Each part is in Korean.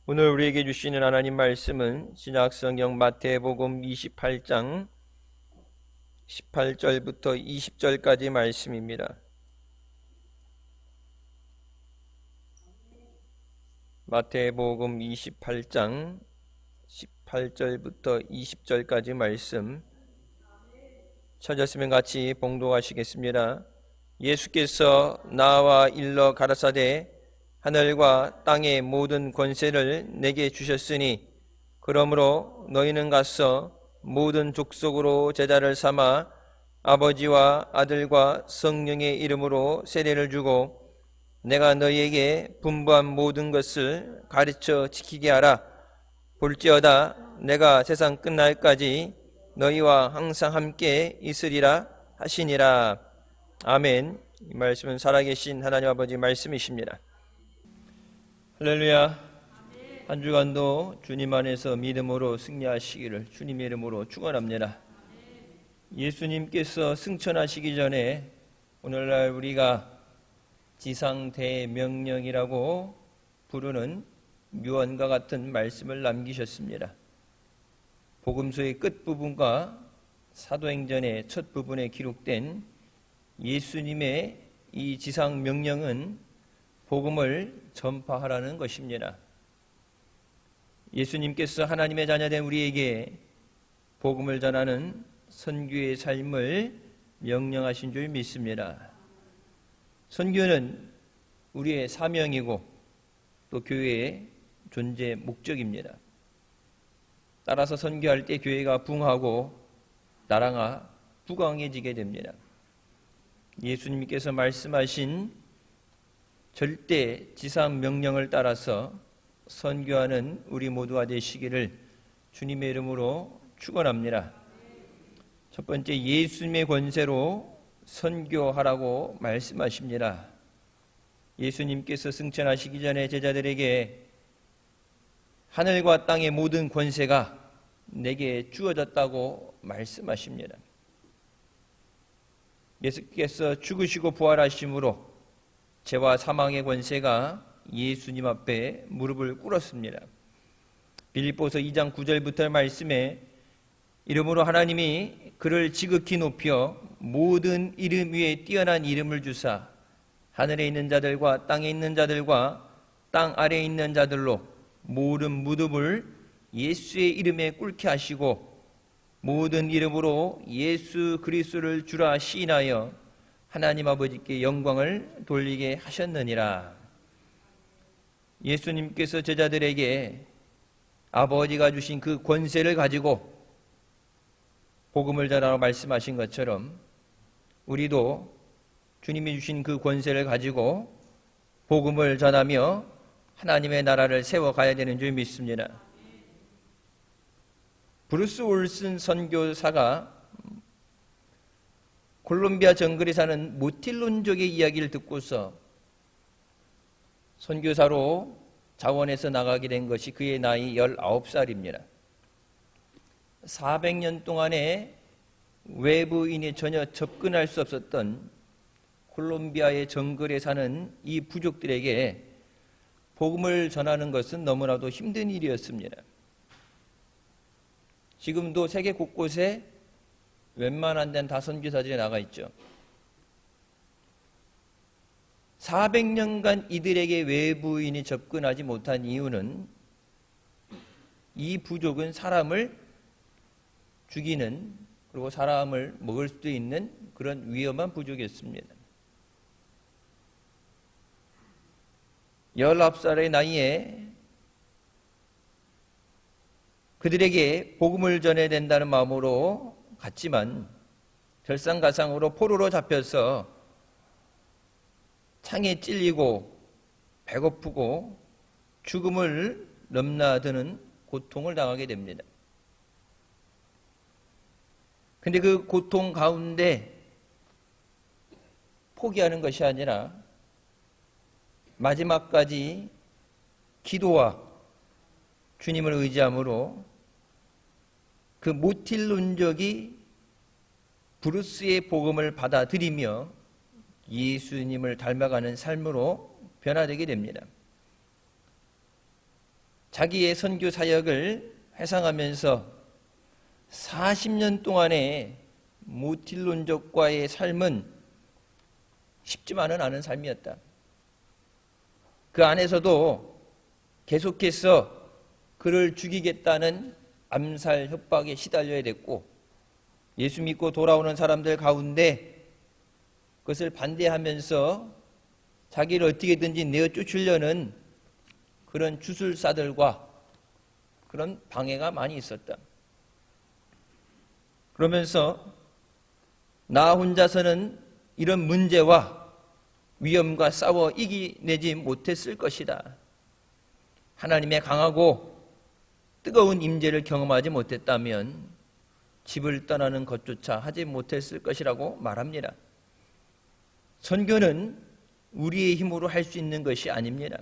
오늘 우리에게 주시는 하나님 말씀은 신약성경 마태복음 28장 18절부터 20절까지 말씀입니다. 마태복음 28장 18절부터 20절까지 말씀 찾았으면 같이 봉독하시겠습니다. 예수께서 나와 일러 가라사대 하늘과 땅의 모든 권세를 내게 주셨으니 그러므로 너희는 가서 모든 족속으로 제자를 삼아 아버지와 아들과 성령의 이름으로 세례를 주고 내가 너희에게 분부한 모든 것을 가르쳐 지키게 하라. 볼지어다 내가 세상 끝날까지 너희와 항상 함께 있으리라 하시니라. 아멘. 이 말씀은 살아계신 하나님 아버지 말씀이십니다. 할렐루야. 한 주간도 주님 안에서 믿음으로 승리하시기를 주님의 이름으로 축원합니다. 예수님께서 승천하시기 전에 오늘날 우리가 지상대명령이라고 부르는 묘언과 같은 말씀을 남기셨습니다. 복음서의 끝부분과 사도행전의 첫 부분에 기록된 예수님의 이 지상명령은 복음을 전파하라는 것입니다. 예수님께서 하나님의 자녀된 우리에게 복음을 전하는 선교의 삶을 명령하신 줄 믿습니다. 선교는 우리의 사명이고 또 교회의 존재 목적입니다. 따라서 선교할 때 교회가 부흥하고 나라가 부강해지게 됩니다. 예수님께서 말씀하신 절대 지상 명령을 따라서 선교하는 우리 모두가 되시기를 주님의 이름으로 축원합니다. 첫 번째, 예수님의 권세로 선교하라고 말씀하십니다. 예수님께서 승천하시기 전에 제자들에게 하늘과 땅의 모든 권세가 내게 주어졌다고 말씀하십니다. 예수께서 죽으시고 부활하심으로 죄와 사망의 권세가 예수님 앞에 무릎을 꿇었습니다. 빌립보서 2장 9절부터 말씀에 이름으로 하나님이 그를 지극히 높여 모든 이름 위에 뛰어난 이름을 주사 하늘에 있는 자들과 땅에 있는 자들과 땅 아래에 있는 자들로 모든 무릎을 예수의 이름에 꿇게 하시고 모든 이름으로 예수 그리스도를 주라 시인하여 하나님 아버지께 영광을 돌리게 하셨느니라. 예수님께서 제자들에게 아버지가 주신 그 권세를 가지고 복음을 전하라고 말씀하신 것처럼 우리도 주님이 주신 그 권세를 가지고 복음을 전하며 하나님의 나라를 세워가야 되는 줄 믿습니다. 브루스 올슨 선교사가 콜롬비아 정글에 사는 모틸론족의 이야기를 듣고서 선교사로 자원해서 나가게 된 것이 그의 나이 19살입니다. 400년 동안에 외부인이 전혀 접근할 수 없었던 콜롬비아의 정글에 사는 이 부족들에게 복음을 전하는 것은 너무나도 힘든 일이었습니다. 지금도 세계 곳곳에 웬만한 데는 다 선교사들이 나가 있죠. 400년간 이들에게 외부인이 접근하지 못한 이유는 이 부족은 사람을 죽이는 그리고 사람을 먹을 수도 있는 그런 위험한 부족이었습니다. 19살의 나이에 그들에게 복음을 전해야 된다는 마음으로 갔지만 절상가상으로 포로로 잡혀서 창에 찔리고 배고프고 죽음을 넘나드는 고통을 당하게 됩니다. 근데 그 고통 가운데 포기하는 것이 아니라 마지막까지 기도와 주님을 의지함으로 그 모틸론족이 브루스의 복음을 받아들이며 예수님을 닮아가는 삶으로 변화되게 됩니다. 자기의 선교 사역을 회상하면서 40년 동안의 무til론족과의 삶은 쉽지만은 않은 삶이었다. 그 안에서도 계속해서 그를 죽이겠다는 암살 협박에 시달려야 됐고, 예수 믿고 돌아오는 사람들 가운데 그것을 반대하면서 자기를 어떻게든지 내어 쫓으려는 그런 주술사들과 그런 방해가 많이 있었다. 그러면서 나 혼자서는 이런 문제와 위험과 싸워 이기내지 못했을 것이다. 하나님의 강하고 뜨거운 임재를 경험하지 못했다면 집을 떠나는 것조차 하지 못했을 것이라고 말합니다. 선교는 우리의 힘으로 할 수 있는 것이 아닙니다.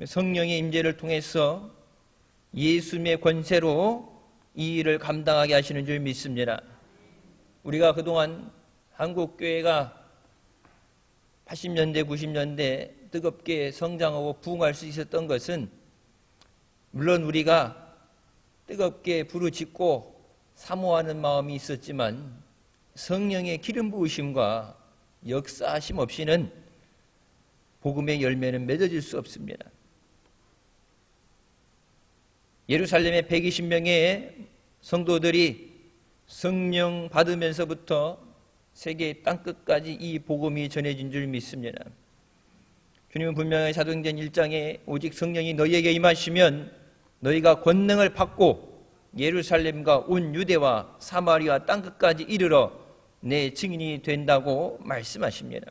성령의 임재를 통해서 예수님의 권세로 이 일을 감당하게 하시는 줄 믿습니다. 우리가 그동안 한국교회가 80년대, 90년대 뜨겁게 성장하고 부흥할 수 있었던 것은 물론 우리가 뜨겁게 부르짖고 사모하는 마음이 있었지만 성령의 기름 부으심과 역사하심 없이는 복음의 열매는 맺어질 수 없습니다. 예루살렘의 120명의 성도들이 성령 받으면서부터 세계 땅끝까지 이 복음이 전해진 줄 믿습니다. 주님은 분명히 사도행전 1장에 오직 성령이 너희에게 임하시면 너희가 권능을 받고 예루살렘과 온 유대와 사마리아 땅끝까지 이르러 내 증인이 된다고 말씀하십니다.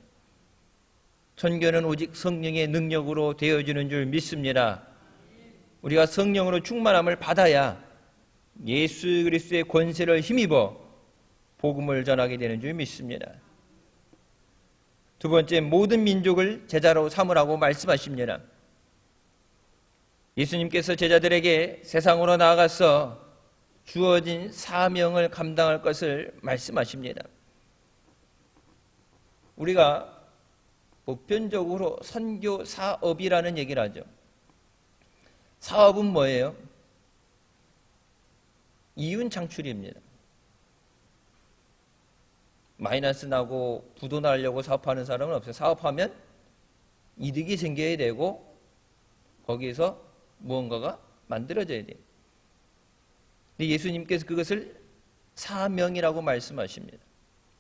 선교는 오직 성령의 능력으로 되어지는 줄 믿습니다. 우리가 성령으로 충만함을 받아야 예수 그리스도의 권세를 힘입어 복음을 전하게 되는 줄 믿습니다. 두 번째, 모든 민족을 제자로 삼으라고 말씀하십니다. 예수님께서 제자들에게 세상으로 나아가서 주어진 사명을 감당할 것을 말씀하십니다. 우리가 보편적으로 선교 사업이라는 얘기를 하죠. 사업은 뭐예요? 이윤 창출입니다. 마이너스 나고 부도 나려고 사업하는 사람은 없어요. 사업하면 이득이 생겨야 되고 거기에서 무언가가 만들어져야 돼요. 근데 예수님께서 그것을 사명이라고 말씀하십니다.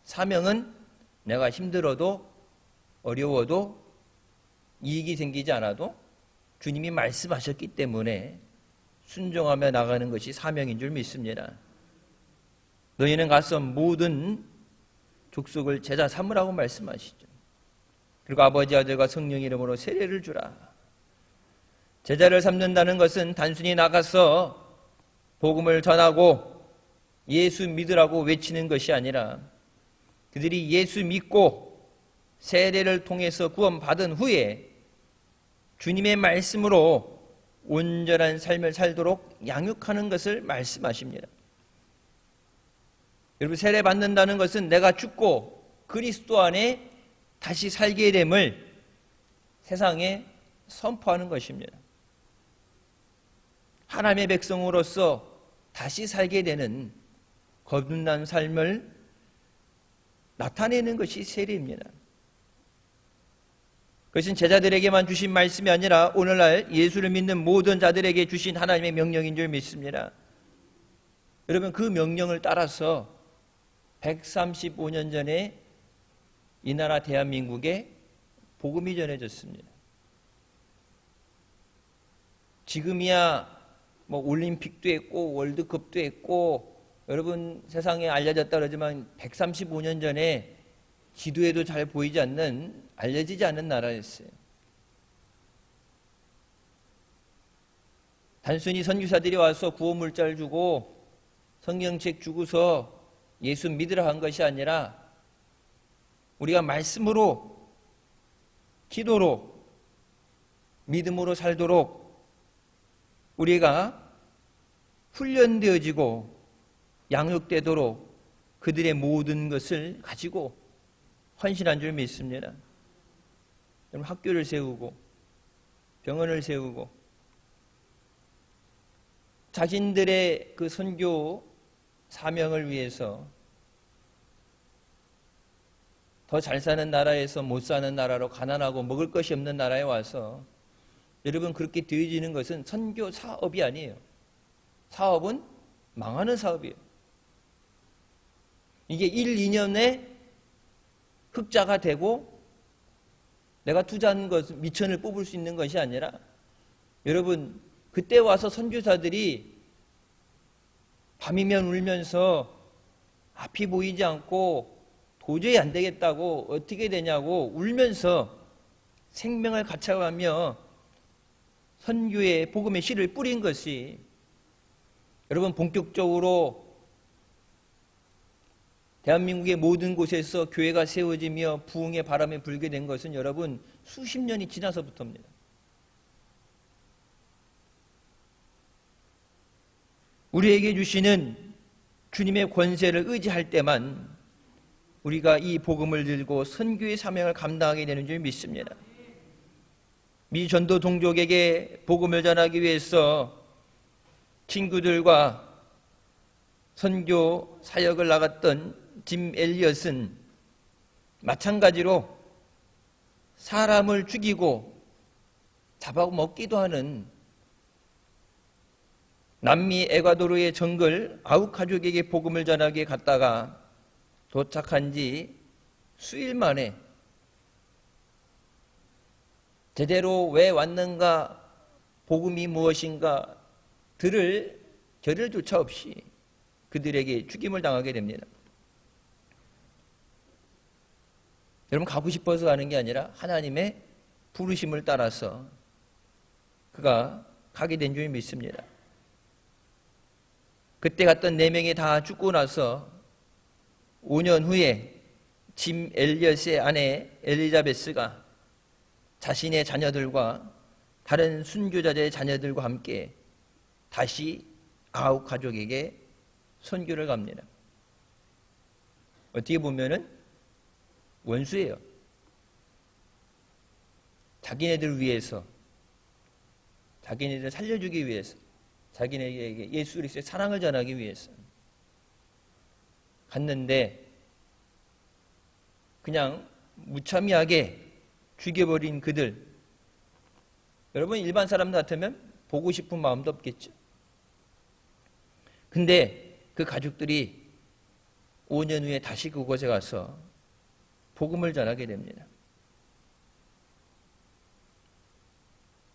사명은 내가 힘들어도 어려워도 이익이 생기지 않아도 주님이 말씀하셨기 때문에 순종하며 나가는 것이 사명인 줄 믿습니다. 너희는 가서 모든 족속을 제자 삼으라고 말씀하시죠. 그리고 아버지, 아들과 성령 이름으로 세례를 주라. 제자를 삼는다는 것은 단순히 나가서 복음을 전하고 예수 믿으라고 외치는 것이 아니라 그들이 예수 믿고 세례를 통해서 구원받은 후에 주님의 말씀으로 온전한 삶을 살도록 양육하는 것을 말씀하십니다. 여러분, 세례 받는다는 것은 내가 죽고 그리스도 안에 다시 살게 됨을 세상에 선포하는 것입니다. 하나님의 백성으로서 다시 살게 되는 거듭난 삶을 나타내는 것이 세례입니다. 그것은 제자들에게만 주신 말씀이 아니라 오늘날 예수를 믿는 모든 자들에게 주신 하나님의 명령인 줄 믿습니다. 여러분, 그 명령을 따라서 135년 전에 이 나라 대한민국에 복음이 전해졌습니다. 지금이야 뭐 올림픽도 했고 월드컵도 했고 여러분 세상에 알려졌다 그러지만 135년 전에 지도에도 잘 보이지 않는, 알려지지 않는 나라였어요. 단순히 선교사들이 와서 구호물자를 주고 성경책 주고서 예수 믿으라 한 것이 아니라 우리가 말씀으로, 기도로, 믿음으로 살도록 우리가 훈련되어지고 양육되도록 그들의 모든 것을 가지고 헌신한 줄 믿습니다. 학교를 세우고 병원을 세우고 자신들의 그 선교 사명을 위해서 더 잘 사는 나라에서 못 사는 나라로, 가난하고 먹을 것이 없는 나라에 와서, 여러분, 그렇게 되어지는 것은 선교 사업이 아니에요. 사업은 망하는 사업이에요. 이게 1, 2년에 흑자가 되고 내가 투자한 것, 미천을 뽑을 수 있는 것이 아니라, 여러분, 그때 와서 선교사들이 밤이면 울면서 앞이 보이지 않고 도저히 안 되겠다고, 어떻게 되냐고 울면서 생명을 갖춰가며 선교의 복음의 씨를 뿌린 것이, 여러분, 본격적으로 대한민국의 모든 곳에서 교회가 세워지며 부흥의 바람이 불게 된 것은 여러분 수십 년이 지나서부터입니다. 우리에게 주시는 주님의 권세를 의지할 때만 우리가 이 복음을 들고 선교의 사명을 감당하게 되는 줄 믿습니다. 미 전도 동족에게 복음을 전하기 위해서 친구들과 선교 사역을 나갔던 짐 엘리엇은 마찬가지로 사람을 죽이고 잡아먹기도 하는 남미 에콰도르의 정글 아우카족에게 복음을 전하게 갔다가 도착한 지 수일 만에 제대로 왜 왔는가, 복음이 무엇인가 들을 겨를조차 없이 그들에게 죽임을 당하게 됩니다. 여러분, 가고 싶어서 가는 게 아니라 하나님의 부르심을 따라서 그가 가게 된 줄 믿습니다. 그때 갔던 4명이 다 죽고 나서 5년 후에 짐 엘리엇의 아내 엘리자베스가 자신의 자녀들과 다른 순교자들의 자녀들과 함께 다시 아홉 가족에게 선교를 갑니다. 어떻게 보면은 원수예요. 자기네들 위해서, 자기네들 살려주기 위해서, 자기네에게 예수 그리스도의 사랑을 전하기 위해서 갔는데 그냥 무참하게 죽여버린 그들, 여러분 일반 사람 같으면 보고 싶은 마음도 없겠죠. 근데 그 가족들이 5년 후에 다시 그곳에 가서 복음을 전하게 됩니다.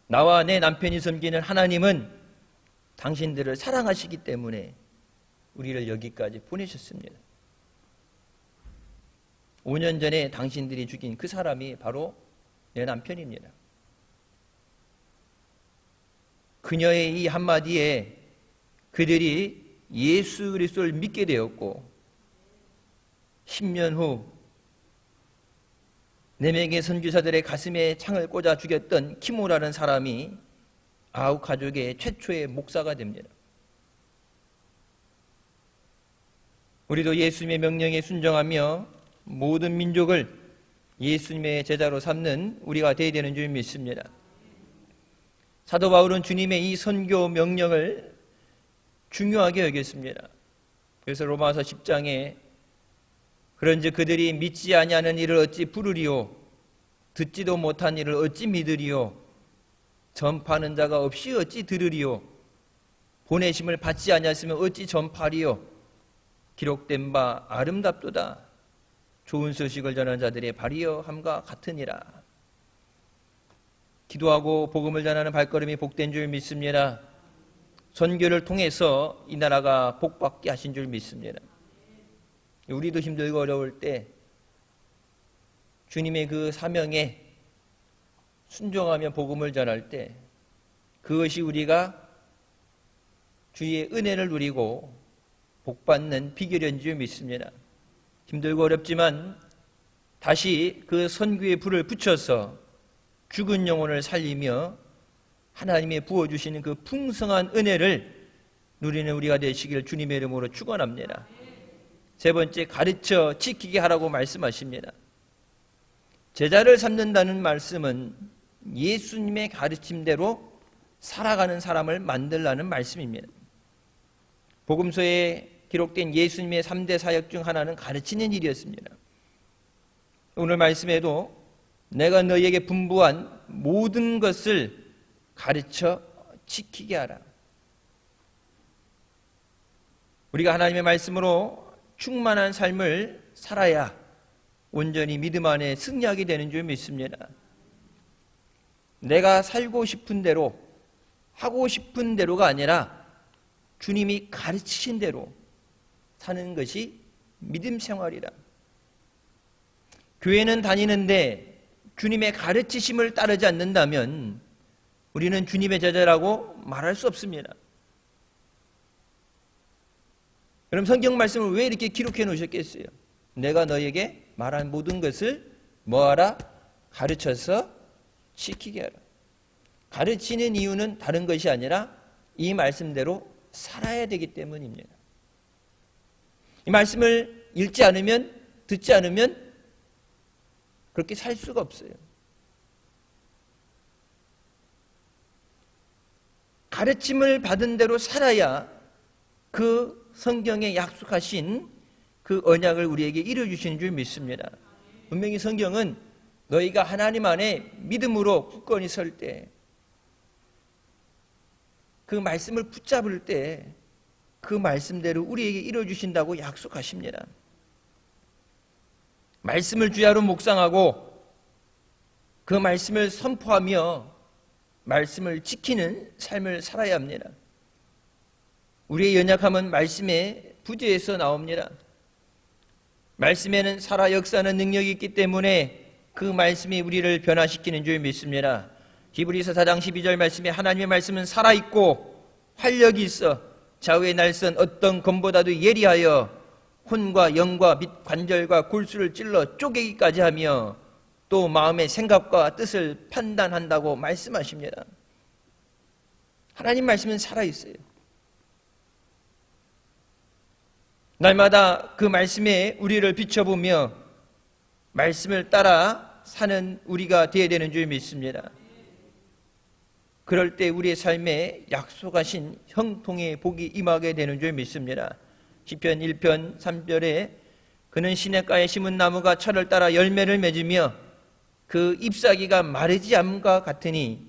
나와 내 남편이 섬기는 하나님은 당신들을 사랑하시기 때문에 우리를 여기까지 보내셨습니다. 5년 전에 당신들이 죽인 그 사람이 바로 내 남편입니다. 그녀의 이 한마디에 그들이 예수 그리스도를 믿게 되었고 10년 후 4명의 선교사들의 가슴에 창을 꽂아 죽였던 키모라는 사람이 아홉 가족의 최초의 목사가 됩니다. 우리도 예수님의 명령에 순종하며 모든 민족을 예수님의 제자로 삼는 우리가 되어야 되는 줄 믿습니다. 사도 바울은 주님의 이 선교 명령을 중요하게 여겼습니다. 그래서 로마서 10장에 그런즉 그들이 믿지 아니하는 일을 어찌 부르리요, 듣지도 못한 일을 어찌 믿으리요, 전파하는 자가 없이 어찌 들으리요, 보내심을 받지 아니하였으면 어찌 전파하리요, 기록된 바 아름답도다, 좋은 소식을 전하는 자들의 발이여 함과 같으니라. 기도하고 복음을 전하는 발걸음이 복된 줄 믿습니다. 선교를 통해서 이 나라가 복받게 하신 줄 믿습니다. 우리도 힘들고 어려울 때 주님의 그 사명에 순종하며 복음을 전할 때 그것이 우리가 주의 은혜를 누리고 복받는 비결인 줄 믿습니다. 힘들고 어렵지만 다시 그 선교의 불을 붙여서 죽은 영혼을 살리며 하나님의 부어주시는 그 풍성한 은혜를 누리는 우리가 되시길 주님의 이름으로 축원합니다. 세 번째, 가르쳐 지키게 하라고 말씀하십니다. 제자를 삼는다는 말씀은 예수님의 가르침대로 살아가는 사람을 만들라는 말씀입니다. 복음서에 기록된 예수님의 3대 사역 중 하나는 가르치는 일이었습니다. 오늘 말씀에도 내가 너희에게 분부한 모든 것을 가르쳐 지키게 하라. 우리가 하나님의 말씀으로 충만한 삶을 살아야 온전히 믿음 안에 승리하게 되는 줄 믿습니다. 내가 살고 싶은 대로, 하고 싶은 대로가 아니라 주님이 가르치신 대로 사는 것이 믿음 생활이라. 교회는 다니는데 주님의 가르치심을 따르지 않는다면 우리는 주님의 제자라고 말할 수 없습니다. 그럼 성경 말씀을 왜 이렇게 기록해 놓으셨겠어요? 내가 너에게 말한 모든 것을 뭐하라? 가르쳐서 지키게 하라. 가르치는 이유는 다른 것이 아니라 이 말씀대로 살아야 되기 때문입니다. 이 말씀을 읽지 않으면, 듣지 않으면 그렇게 살 수가 없어요. 가르침을 받은 대로 살아야 그 성경에 약속하신 그 언약을 우리에게 이루어주시는 줄 믿습니다. 분명히 성경은 너희가 하나님 안에 믿음으로 굳건히 설 때, 그 말씀을 붙잡을 때 그 말씀대로 우리에게 이루어주신다고 약속하십니다. 말씀을 주야로 묵상하고 그 말씀을 선포하며 말씀을 지키는 삶을 살아야 합니다. 우리의 연약함은 말씀의 부재에서 나옵니다. 말씀에는 살아 역사하는 능력이 있기 때문에 그 말씀이 우리를 변화시키는 줄 믿습니다. 히브리서 4장 12절 말씀에 하나님의 말씀은 살아있고 활력이 있어 좌우의 날선 어떤 검보다도 예리하여 혼과 영과 및 관절과 골수를 찔러 쪼개기까지 하며 또 마음의 생각과 뜻을 판단한다고 말씀하십니다. 하나님 말씀은 살아있어요. 날마다 그 말씀에 우리를 비춰보며 말씀을 따라 사는 우리가 되어야 되는 줄 믿습니다. 그럴 때 우리의 삶에 약속하신 형통의 복이 임하게 되는 줄 믿습니다. 시편 1편 3절에 그는 시냇가에 심은 나무가 철을 따라 열매를 맺으며 그 잎사귀가 마르지 않음과 같으니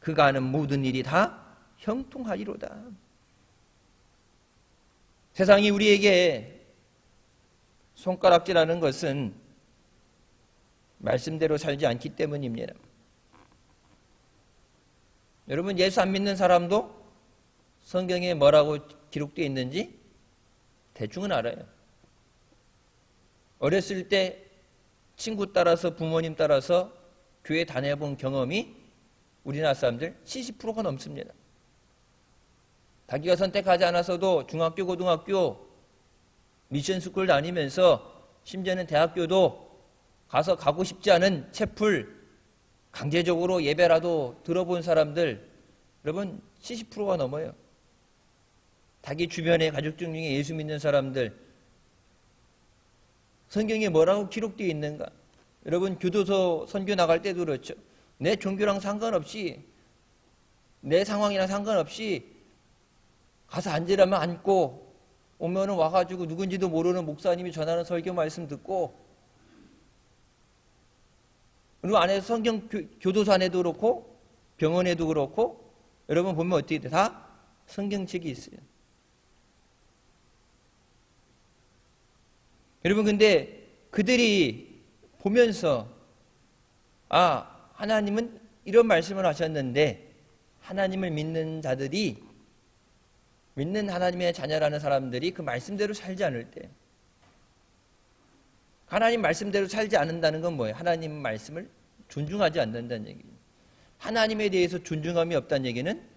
그가 하는 모든 일이 다 형통하리로다. 세상이 우리에게 손가락질하는 것은 말씀대로 살지 않기 때문입니다. 여러분, 예수 안 믿는 사람도 성경에 뭐라고 기록되어 있는지 대충은 알아요. 어렸을 때 친구 따라서 부모님 따라서 교회 다녀본 경험이 우리나라 사람들 70%가 넘습니다. 자기가 선택하지 않아서도 중학교, 고등학교, 미션스쿨 다니면서 심지어는 대학교도 가고 싶지 않은 채플 강제적으로 예배라도 들어본 사람들, 여러분 70%가 넘어요. 자기 주변의 가족 중에 예수 믿는 사람들, 성경에 뭐라고 기록되어 있는가? 여러분 교도소 선교 나갈 때도 그렇죠. 내 종교랑 상관없이, 내 상황이랑 상관없이 가서 앉으라면 앉고, 오면은 와가지고 누군지도 모르는 목사님이 전하는 설교 말씀 듣고, 그리고 안에서 성경 교도소 안에도 그렇고 병원에도 그렇고 여러분 보면 어떻게 돼? 다 성경책이 있어요. 여러분 근데 그들이 보면서 하나님은 이런 말씀을 하셨는데, 하나님을 믿는 자들이, 믿는 하나님의 자녀라는 사람들이 그 말씀대로 살지 않을 때, 하나님 말씀대로 살지 않는다는 건 뭐예요? 하나님 말씀을 존중하지 않는다는 얘기예요. 하나님에 대해서 존중함이 없다는 얘기는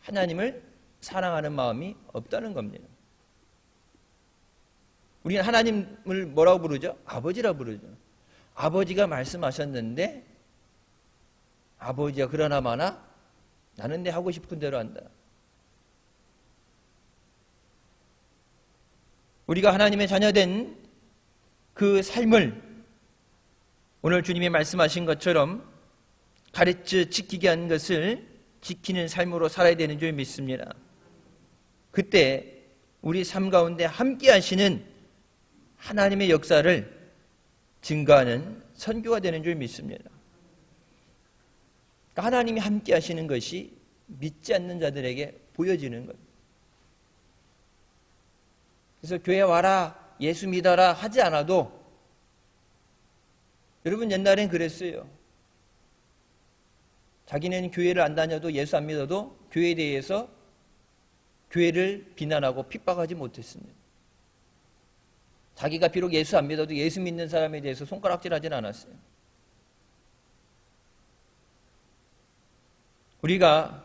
하나님을 사랑하는 마음이 없다는 겁니다. 우리는 하나님을 뭐라고 부르죠? 아버지라고 부르죠. 아버지가 말씀하셨는데 아버지가 그러나 마나 나는 내 하고 싶은 대로 한다. 우리가 하나님의 자녀된 그 삶을 오늘 주님이 말씀하신 것처럼 가르쳐 지키게 한 것을 지키는 삶으로 살아야 되는 줄 믿습니다. 그때 우리 삶 가운데 함께 하시는 하나님의 역사를 증거하는 선교가 되는 줄 믿습니다. 하나님이 함께 하시는 것이 믿지 않는 자들에게 보여지는 것. 그래서 교회 와라, 예수 믿어라 하지 않아도, 여러분 옛날엔 그랬어요. 자기네는 교회를 안 다녀도 예수 안 믿어도 교회에 대해서 교회를 비난하고 핍박하지 못했습니다. 자기가 비록 예수 안 믿어도 예수 믿는 사람에 대해서 손가락질하지는 않았어요. 우리가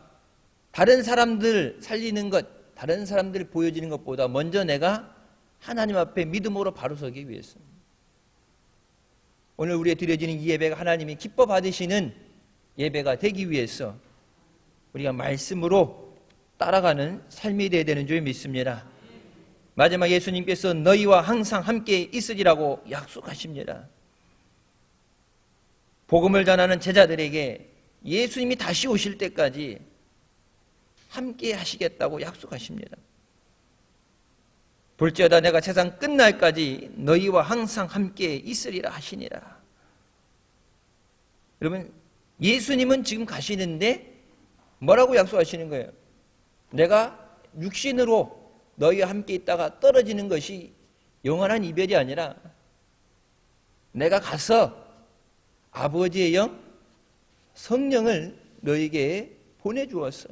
다른 사람들 살리는 것, 다른 사람들 보여지는 것보다 먼저 내가 하나님 앞에 믿음으로 바로 서기 위해서, 오늘 우리에 드려지는 이 예배가 하나님이 기뻐 받으시는 예배가 되기 위해서 우리가 말씀으로 따라가는 삶이 되어야 되는 줄 믿습니다. 마지막 예수님께서 너희와 항상 함께 있으리라고 약속하십니다. 복음을 전하는 제자들에게 예수님이 다시 오실 때까지 함께 하시겠다고 약속하십니다. 볼지어다 내가 세상 끝날까지 너희와 항상 함께 있으리라 하시니라. 여러분, 예수님은 지금 가시는데 뭐라고 약속하시는 거예요? 내가 육신으로 너희와 함께 있다가 떨어지는 것이 영원한 이별이 아니라 내가 가서 아버지의 영, 성령을 너에게 보내주었어.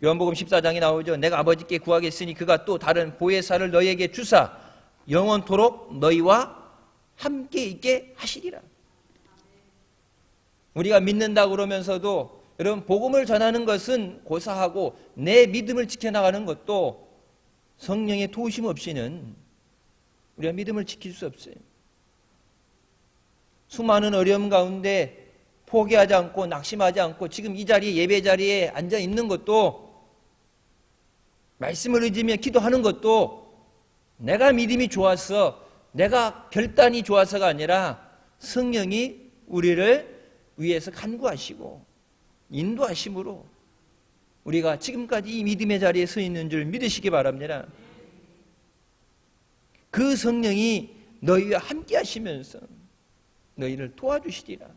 요한복음 14장에 나오죠. 내가 아버지께 구하겠으니 그가 또 다른 보혜사를 너희에게 주사 영원토록 너희와 함께 있게 하시리라. 우리가 믿는다 그러면서도 여러분, 복음을 전하는 것은 고사하고 내 믿음을 지켜나가는 것도 성령의 도우심 없이는 우리가 믿음을 지킬 수 없어요. 수많은 어려움 가운데 포기하지 않고 낙심하지 않고 지금 이 자리에, 예배 자리에 앉아 있는 것도, 말씀을 의지하며 기도하는 것도 내가 믿음이 좋아서, 내가 결단이 좋아서가 아니라 성령이 우리를 위해서 간구하시고 인도하심으로 우리가 지금까지 이 믿음의 자리에 서 있는 줄 믿으시기 바랍니다. 그 성령이 너희와 함께 하시면서 너희를 도와주시리라.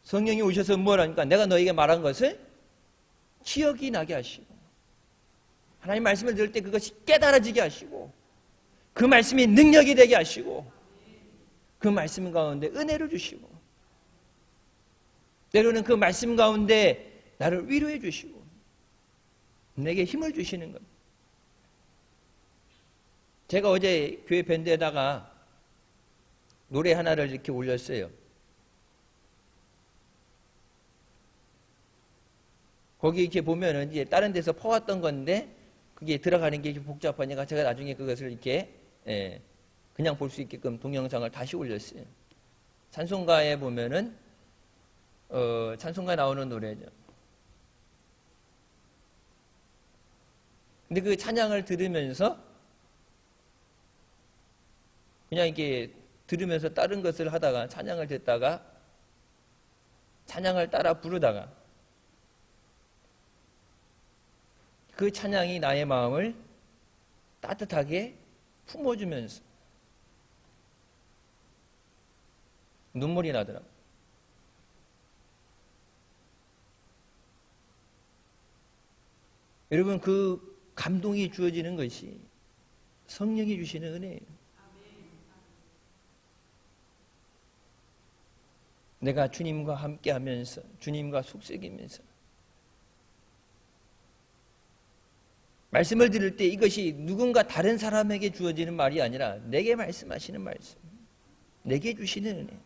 성령이 오셔서 뭘 하니까 내가 너희에게 말한 것을 기억이 나게 하시고, 하나님 말씀을 들을 때 그것이 깨달아지게 하시고, 그 말씀이 능력이 되게 하시고, 그 말씀 가운데 은혜를 주시고, 때로는 그 말씀 가운데 나를 위로해 주시고 내게 힘을 주시는 것. 제가 어제 교회 밴드에다가 노래 하나를 이렇게 올렸어요. 거기 이렇게 보면은 이제 다른 데서 퍼왔던 건데 그게 들어가는 게 좀 복잡하니까 제가 나중에 그것을 이렇게 그냥 볼 수 있게끔 동영상을 다시 올렸어요. 찬송가에 보면은 찬송가에 나오는 노래죠. 근데 그 찬양을 들으면서 그냥 이렇게 들으면서 다른 것을 하다가 찬양을 듣다가 찬양을 따라 부르다가 그 찬양이 나의 마음을 따뜻하게 품어주면서 눈물이 나더라고요. 여러분, 그 감동이 주어지는 것이 성령이 주시는 은혜예요. 내가 주님과 함께하면서 주님과 속삭이면서 말씀을 들을 때 이것이 누군가 다른 사람에게 주어지는 말이 아니라 내게 말씀하시는 말씀, 내게 주시는 은혜.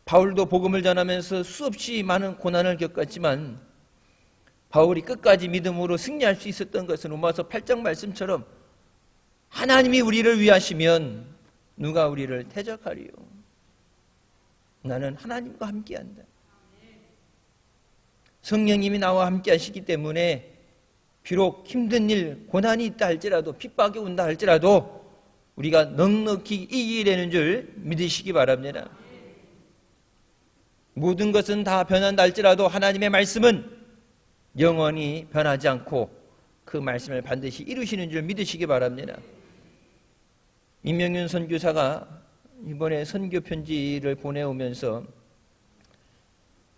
바울도 복음을 전하면서 수없이 많은 고난을 겪었지만 바울이 끝까지 믿음으로 승리할 수 있었던 것은 로마서 8장 말씀처럼 하나님이 우리를 위하시면 누가 우리를 대적하리요. 나는 하나님과 함께한다. 성령님이 나와 함께 하시기 때문에 비록 힘든 일, 고난이 있다 할지라도, 핍박이 온다 할지라도 우리가 넉넉히 이기게 되는 줄 믿으시기 바랍니다. 모든 것은 다 변한다 할지라도 하나님의 말씀은 영원히 변하지 않고 그 말씀을 반드시 이루시는 줄 믿으시기 바랍니다. 임명윤 선교사가 이번에 선교 편지를 보내오면서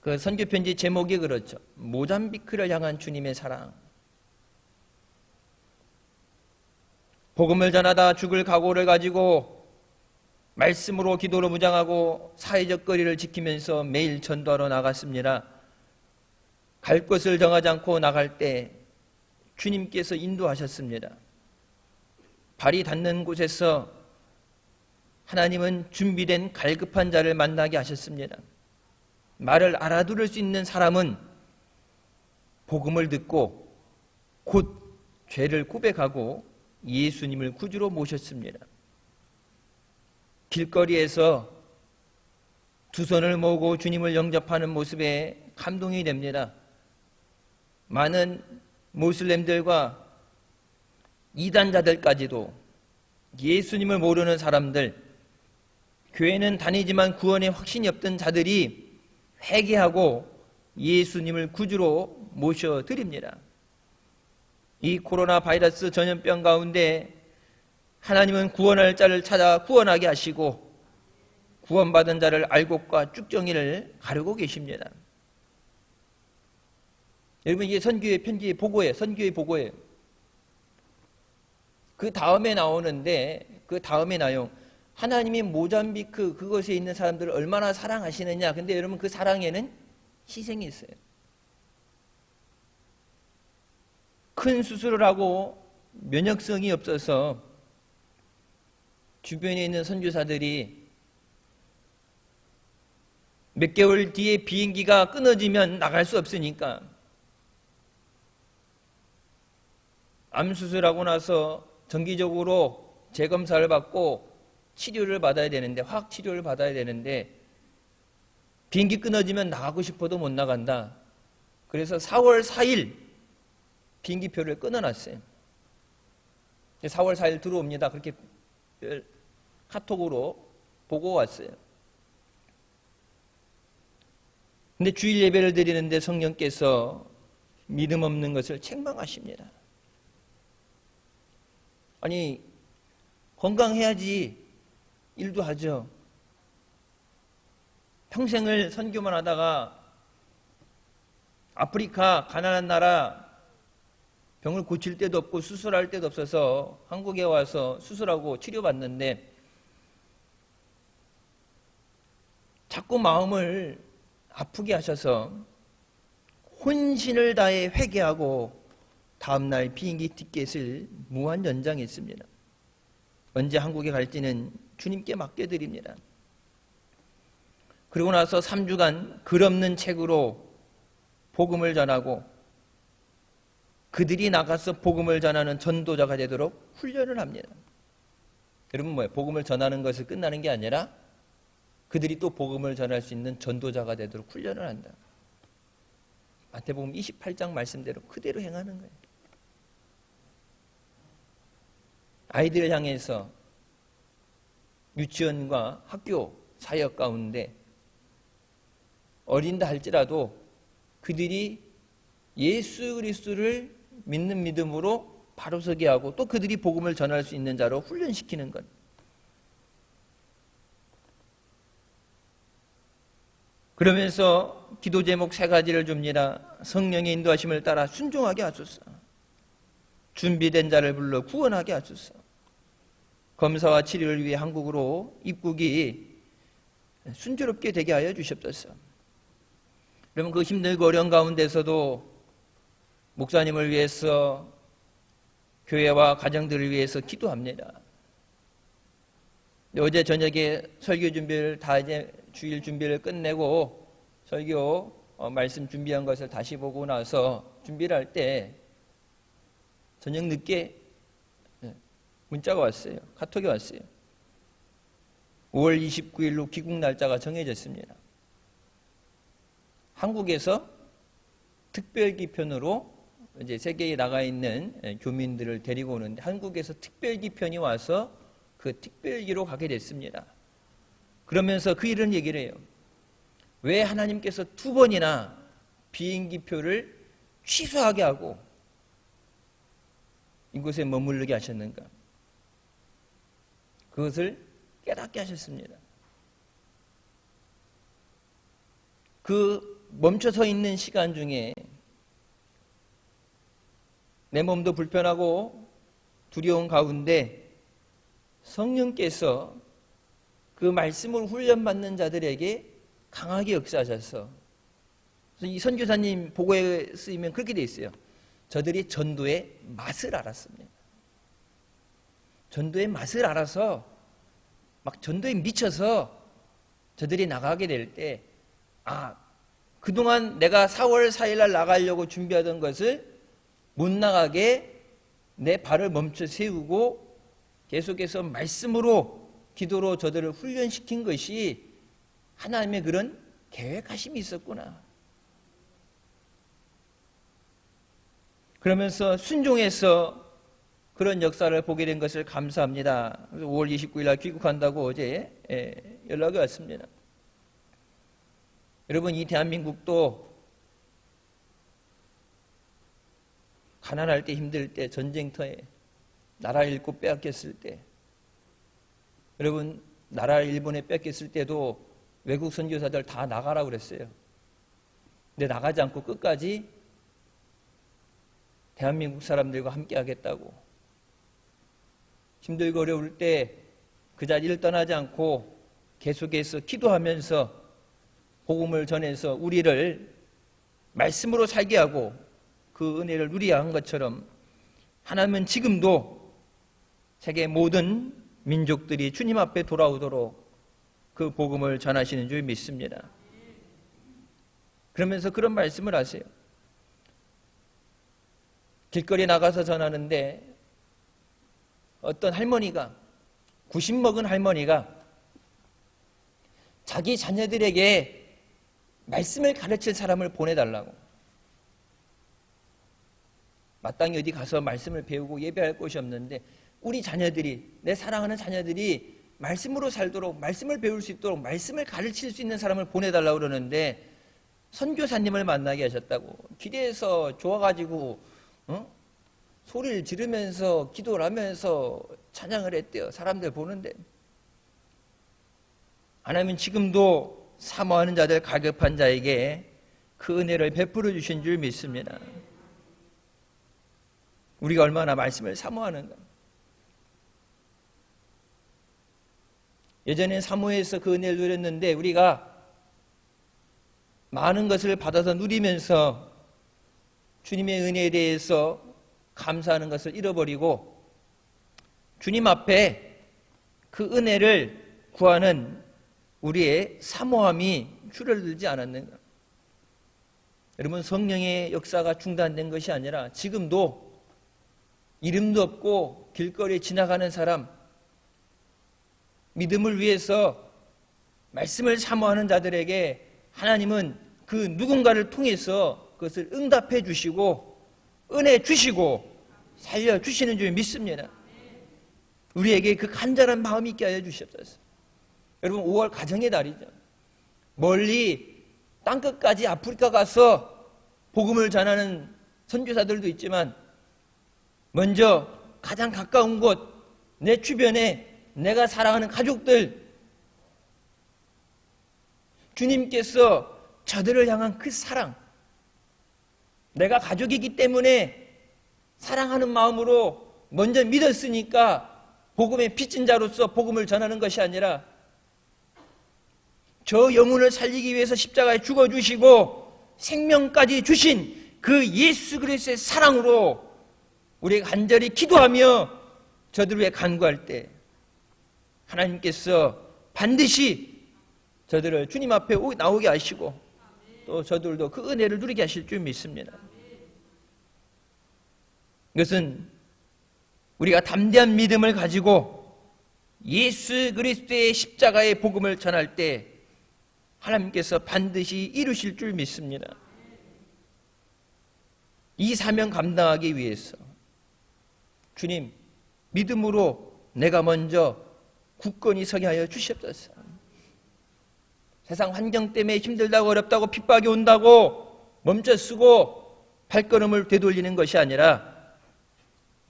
그 선교 편지 제목이 그렇죠. 모잠비크를 향한 주님의 사랑. 복음을 전하다 죽을 각오를 가지고 말씀으로 기도로 무장하고 사회적 거리를 지키면서 매일 전도하러 나갔습니다. 갈 곳을 정하지 않고 나갈 때 주님께서 인도하셨습니다. 발이 닿는 곳에서 하나님은 준비된 갈급한 자를 만나게 하셨습니다. 말을 알아들을 수 있는 사람은 복음을 듣고 곧 죄를 고백하고 예수님을 구주로 모셨습니다. 길거리에서 두 손을 모으고 주님을 영접하는 모습에 감동이 됩니다. 많은 모슬렘들과 이단자들까지도 예수님을 모르는 사람들, 교회는 다니지만 구원에 확신이 없던 자들이 회개하고 예수님을 구주로 모셔드립니다. 이 코로나 바이러스 전염병 가운데 하나님은 구원할 자를 찾아 구원하게 하시고 구원받은 자를 알곡과 쭉정이를 가르고 계십니다. 여러분, 이게 선교의 편지의 보고예요. 선교의 보고예요. 그 다음에 나오는데 그 다음에 나용 하나님이 모잠비크 그것에 있는 사람들을 얼마나 사랑하시느냐. 근데 여러분, 그 사랑에는 희생이 있어요. 큰 수술을 하고 면역성이 없어서 주변에 있는 선교사들이 몇 개월 뒤에 비행기가 끊어지면 나갈 수 없으니까 암 수술하고 나서 정기적으로 재검사를 받고 치료를 받아야 되는데, 화학 치료를 받아야 되는데 비행기 끊어지면 나가고 싶어도 못 나간다. 그래서 4월 4일 비행기표를 끊어놨어요. 4월 4일 들어옵니다. 그렇게 카톡으로 보고 왔어요. 근데 주일 예배를 드리는데 성령께서 믿음 없는 것을 책망하십니다. 아니, 건강해야지 일도 하죠. 평생을 선교만 하다가 아프리카 가난한 나라 병을 고칠 데도 없고 수술할 데도 없어서 한국에 와서 수술하고 치료받는데 자꾸 마음을 아프게 하셔서 혼신을 다해 회개하고 다음날 비행기 티켓을 무한 연장했습니다. 언제 한국에 갈지는 주님께 맡겨드립니다. 그리고 나서 3주간 글 없는 책으로 복음을 전하고 그들이 나가서 복음을 전하는 전도자가 되도록 훈련을 합니다. 여러분, 뭐예요? 복음을 전하는 것을 끝나는 게 아니라 그들이 또 복음을 전할 수 있는 전도자가 되도록 훈련을 한다. 마태복음 28장 말씀대로 그대로 행하는 거예요. 아이들을 향해서 유치원과 학교 사역 가운데 어린다 할지라도 그들이 예수 그리스도를 믿는 믿음으로 바로 서게 하고 또 그들이 복음을 전할 수 있는 자로 훈련시키는 것. 그러면서 기도 제목 3가지를 줍니다. 성령의 인도하심을 따라 순종하게 하소서. 준비된 자를 불러 구원하게 하소서. 검사와 치료를 위해 한국으로 입국이 순조롭게 되게 하여 주시옵소서. 그러면 그 힘들고 어려운 가운데서도 목사님을 위해서 교회와 가정들을 위해서 기도합니다. 어제 저녁에 설교 준비를 다 이제 주일 준비를 끝내고 설교 말씀 준비한 것을 다시 보고 나서 준비를 할 때 저녁 늦게 문자가 왔어요. 카톡이 왔어요. 5월 29일로 귀국 날짜가 정해졌습니다. 한국에서 특별기편으로 이제 세계에 나가 있는 교민들을 데리고 오는데 한국에서 특별기편이 와서 그 특별기로 가게 됐습니다. 그러면서 그 이런 얘기를 해요. 왜 하나님께서 2번이나 비행기표를 취소하게 하고 이곳에 머무르게 하셨는가? 그것을 깨닫게 하셨습니다. 그 멈춰서 있는 시간 중에 내 몸도 불편하고 두려운 가운데 성령께서 그 말씀을 훈련받는 자들에게 강하게 역사하셔서, 이 선교사님 보고에 쓰이면 그렇게 돼 있어요. 저들이 전도의 맛을 알았습니다. 전도의 맛을 알아서 막 전도에 미쳐서 저들이 나가게 될 때, 그동안 내가 4월 4일 날 나가려고 준비하던 것을 못 나가게 내 발을 멈춰 세우고 계속해서 말씀으로, 기도로 저들을 훈련시킨 것이 하나님의 그런 계획하심이 있었구나. 그러면서 순종해서 그런 역사를 보게 된 것을 감사합니다. 5월 29일 날 귀국한다고 어제 연락이 왔습니다. 여러분, 이 대한민국도 가난할 때, 힘들 때, 전쟁터에 나라 잃고 빼앗겼을 때, 여러분, 나라 일본에 뺏겼을 때도 외국 선교사들 다 나가라고 그랬어요. 근데 나가지 않고 끝까지 대한민국 사람들과 함께 하겠다고, 힘들고 어려울 때 그 자리를 떠나지 않고 계속해서 기도하면서 복음을 전해서 우리를 말씀으로 살게 하고 그 은혜를 누리게 한 것처럼, 하나님은 지금도 세계 모든 민족들이 주님 앞에 돌아오도록 그 복음을 전하시는 줄 믿습니다. 그러면서 그런 말씀을 하세요. 길거리에 나가서 전하는데 어떤 할머니가, 90 먹은 할머니가 자기 자녀들에게 말씀을 가르칠 사람을 보내달라고, 마땅히 어디 가서 말씀을 배우고 예배할 곳이 없는데 우리 자녀들이, 내 사랑하는 자녀들이 말씀으로 살도록, 말씀을 배울 수 있도록 말씀을 가르칠 수 있는 사람을 보내달라고 그러는데 선교사님을 만나게 하셨다고. 기대해서 좋아가지고 소리를 지르면서 기도를 하면서 찬양을 했대요. 사람들 보는데. 하나님은 지금도 사모하는 자들, 가급한 자에게 그 은혜를 베풀어 주신 줄 믿습니다. 우리가 얼마나 말씀을 사모하는가. 예전에 사모해서 그 은혜를 누렸는데 우리가 많은 것을 받아서 누리면서 주님의 은혜에 대해서 감사하는 것을 잃어버리고 주님 앞에 그 은혜를 구하는 우리의 사모함이 줄어들지 않았는가. 여러분, 성령의 역사가 중단된 것이 아니라 지금도 이름도 없고 길거리에 지나가는 사람, 믿음을 위해서 말씀을 사모하는 자들에게 하나님은 그 누군가를 통해서 그것을 응답해 주시고 은혜 주시고 살려주시는 줄 믿습니다. 우리에게 그 간절한 마음이 있게 하여 주시옵소서. 여러분, 5월 가정의 달이죠. 멀리 땅끝까지 아프리카 가서 복음을 전하는 선교사들도 있지만 먼저 가장 가까운 곳, 내 주변에 내가 사랑하는 가족들, 주님께서 저들을 향한 그 사랑, 내가 가족이기 때문에 사랑하는 마음으로 먼저 믿었으니까 복음의 빚진 자로서 복음을 전하는 것이 아니라 저 영혼을 살리기 위해서 십자가에 죽어주시고 생명까지 주신 그 예수 그리스도의 사랑으로 우리가 간절히 기도하며 저들을 위해 간구할 때 하나님께서 반드시 저들을 주님 앞에 나오게 하시고 또 저들도 그 은혜를 누리게 하실 줄 믿습니다. 이것은 우리가 담대한 믿음을 가지고 예수 그리스도의 십자가의 복음을 전할 때 하나님께서 반드시 이루실 줄 믿습니다. 이 사명 감당하기 위해서 주님, 믿음으로 내가 먼저 굳건히 서게 하여 주시옵소서. 세상 환경 때문에 힘들다고 어렵다고 핍박이 온다고 멈춰 쓰고 발걸음을 되돌리는 것이 아니라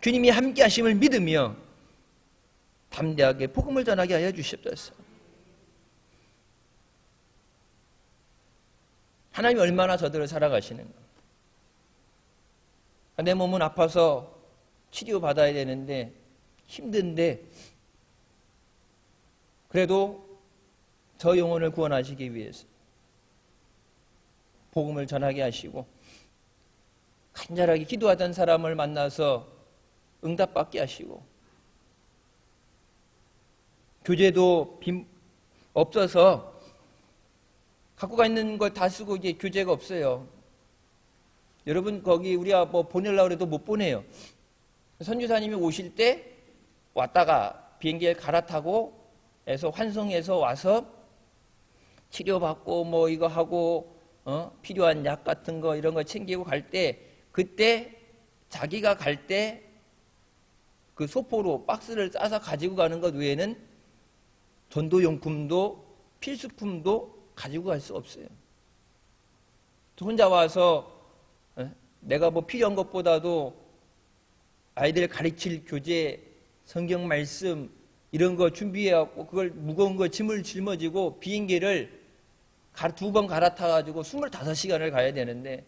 주님이 함께 하심을 믿으며 담대하게 복음을 전하게 하여 주시옵소서. 하나님이 얼마나 저들을 사랑하시는가. 내 몸은 아파서 치료받아야 되는데 힘든데 그래도 저 영혼을 구원하시기 위해서 복음을 전하게 하시고 간절하게 기도하던 사람을 만나서 응답받게 하시고 교재도 없어서 갖고 가 있는 걸 다 쓰고 이제 교재가 없어요. 여러분 거기 우리가 뭐 보내려고 해도 못 보내요. 선교사님이 오실 때 왔다가 비행기에 갈아타고 해서 환송해서 와서 치료받고 뭐 이거 하고 필요한 약 같은 거 이런 거 챙기고 갈 때 그때 자기가 갈 때 그 소포로 박스를 싸서 가지고 가는 것 외에는 전도용품도 필수품도 가지고 갈 수 없어요. 혼자 와서 내가 뭐 필요한 것보다도 아이들 가르칠 교재, 성경 말씀 이런 거 준비해갖고 그걸 무거운 거 짐을 짊어지고 비행기를 2번 갈아타가지고 25시간을 가야 되는데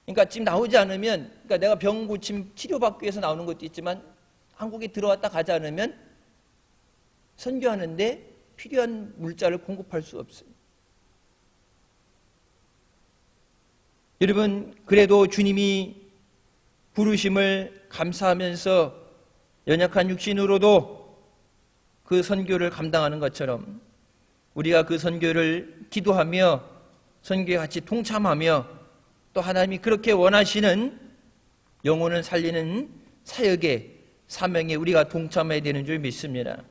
그러니까 지금 나오지 않으면 그러니까 내가 병 고침 치료받기 위해서 나오는 것도 있지만 한국에 들어왔다 가지 않으면 선교하는데 필요한 물자를 공급할 수 없어요. 여러분 그래도 주님이 부르심을 감사하면서 연약한 육신으로도 그 선교를 감당하는 것처럼 우리가 그 선교를 기도하며 선교에 같이 동참하며 또 하나님이 그렇게 원하시는 영혼을 살리는 사역에 사명에 우리가 동참해야 되는 줄 믿습니다.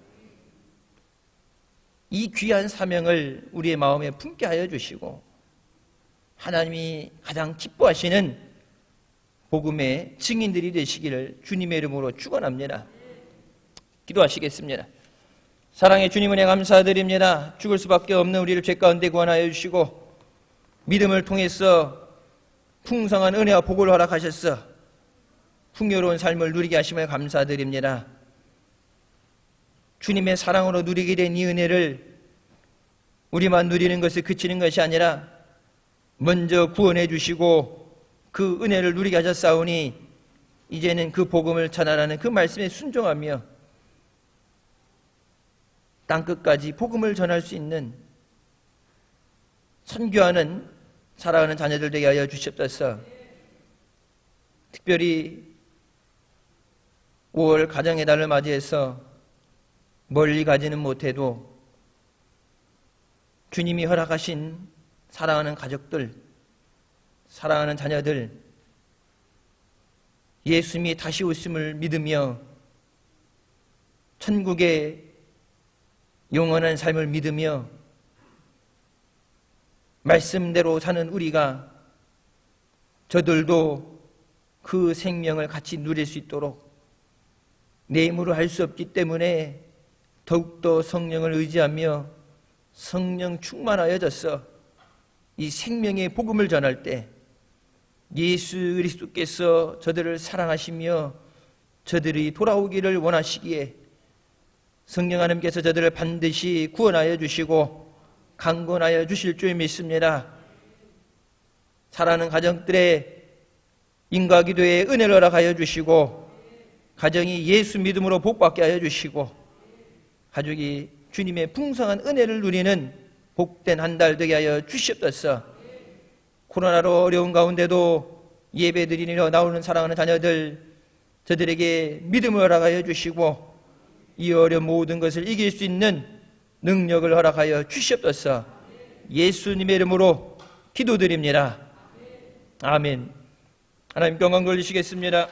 이 귀한 사명을 우리의 마음에 품게 하여 주시고 하나님이 가장 기뻐하시는 복음의 증인들이 되시기를 주님의 이름으로 축원합니다. 기도하시겠습니다. 사랑의 주님 은혜 감사드립니다. 죽을 수밖에 없는 우리를 죄 가운데 구원하여 주시고 믿음을 통해서 풍성한 은혜와 복을 허락하셨어 풍요로운 삶을 누리게 하심을 감사드립니다. 주님의 사랑으로 누리게 된 이 은혜를 우리만 누리는 것에 그치는 것이 아니라 먼저 구원해 주시고 그 은혜를 누리게 하셨사오니 이제는 그 복음을 전하라는 그 말씀에 순종하며 땅끝까지 복음을 전할 수 있는 선교하는 사랑하는 자녀들 되게 하여 주시옵소서. 특별히 5월 가정의 달을 맞이해서 멀리 가지는 못해도 주님이 허락하신 사랑하는 가족들, 사랑하는 자녀들, 예수님이 다시 오심을 믿으며 천국의 영원한 삶을 믿으며 말씀대로 사는 우리가 저들도 그 생명을 같이 누릴 수 있도록 내 힘으로 할 수 없기 때문에 더욱더 성령을 의지하며 성령 충만하여져서 이 생명의 복음을 전할 때 예수 그리스도께서 저들을 사랑하시며 저들이 돌아오기를 원하시기에 성령 하나님께서 저들을 반드시 구원하여 주시고 강건하여 주실 줄 믿습니다. 사랑하는 가정들의 인과기도에 은혜를 허락하여 주시고 가정이 예수 믿음으로 복받게 하여 주시고 가족이 주님의 풍성한 은혜를 누리는 복된 한 달 되게 하여 주시옵소서. 코로나로 어려운 가운데도 예배드리러 나오는 사랑하는 자녀들 저들에게 믿음을 허락하여 주시고 이 어려운 모든 것을 이길 수 있는 능력을 허락하여 주시옵소서. 예수님의 이름으로 기도드립니다. 아멘. 하나님 영광 돌리시겠습니다.